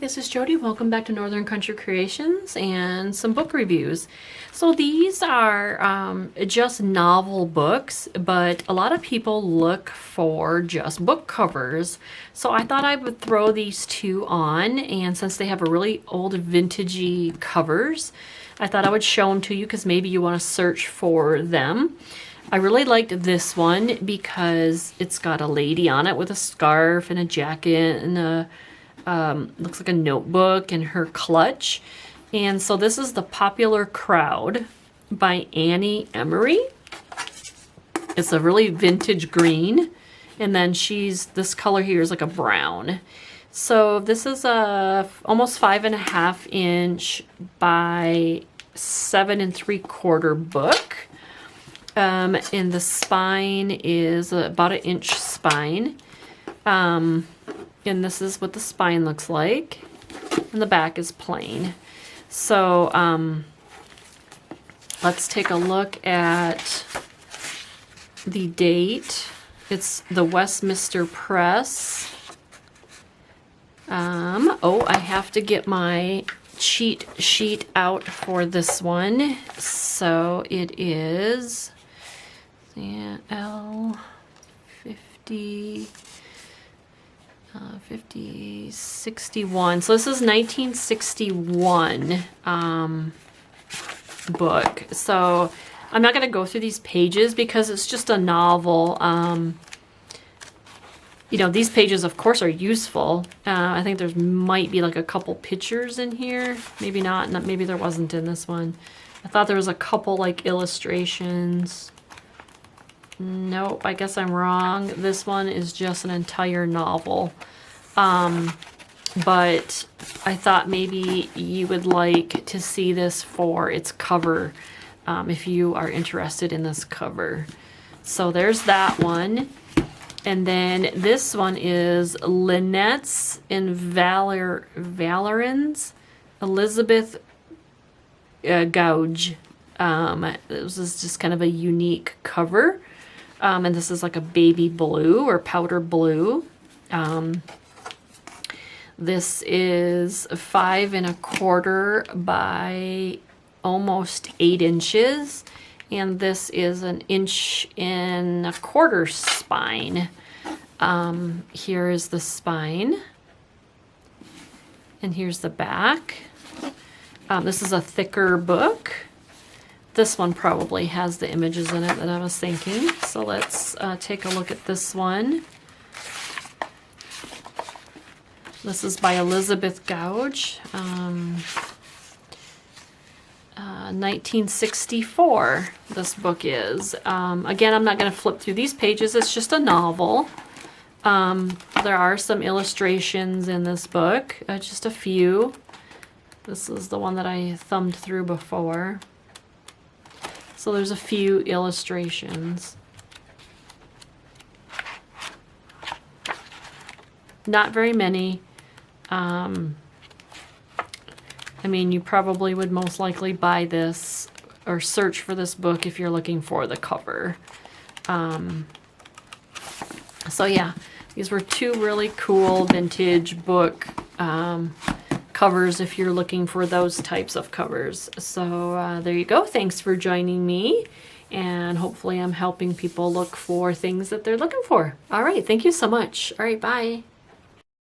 This is Jody. Welcome back to Northern Country Creations and some book reviews. So these are just novel books, but a lot of people look for just book covers. So I thought I would throw these two on, and since they have a really old vintagey covers, I thought I would show them to you because maybe you want to search for them. I really liked this one because it's got a lady on it with a scarf and a jacket and a looks like a notebook in her clutch. And so this is The Popular Crowd by Annie Emery. It's a really vintage green, and then this color here is like a brown. So this is a almost 5.5 inch by 7 3/4 book. And the spine is about 1 inch spine. And this is what the spine looks like. And the back is plain. So let's take a look at the date. It's the Westminster Press. Oh, I have to get my cheat sheet out for this one. So it is L50... 61. So this is 1961 book. So I'm not going to go through these pages because it's just a novel. You know, these pages, of course, are useful. I think there might be like a couple pictures in here. Maybe not. Maybe there wasn't in this one. I thought there was a couple like illustrations. Nope, I guess I'm wrong. This one is just an entire novel. But I thought maybe you would like to see this for its cover, if you are interested in this cover. So there's that one. And then this one is Lynette's and Valerin's Elizabeth Gouge. This is just kind of a unique cover. And this is like a baby blue or powder blue. This is 5 1/4 by almost 8 inches. And this is 1 1.25 inch spine. Here is the spine. And here's the back. This is a thicker book. This one probably has the images in it that I was thinking. So let's take a look at this one. This is by Elizabeth Gouge. 1964, this book is. Again, I'm not going to flip through these pages. It's just a novel. There are some illustrations in this book, just a few. This is the one that I thumbed through before. So there's a few illustrations. Not very many. I mean, you probably would most likely buy this or search for this book if you're looking for the cover. So yeah, these were two really cool vintage book covers if you're looking for those types of covers. So there you go. Thanks for joining me, and hopefully I'm helping people look for things that they're looking for. All right, thank you so much. All right, bye.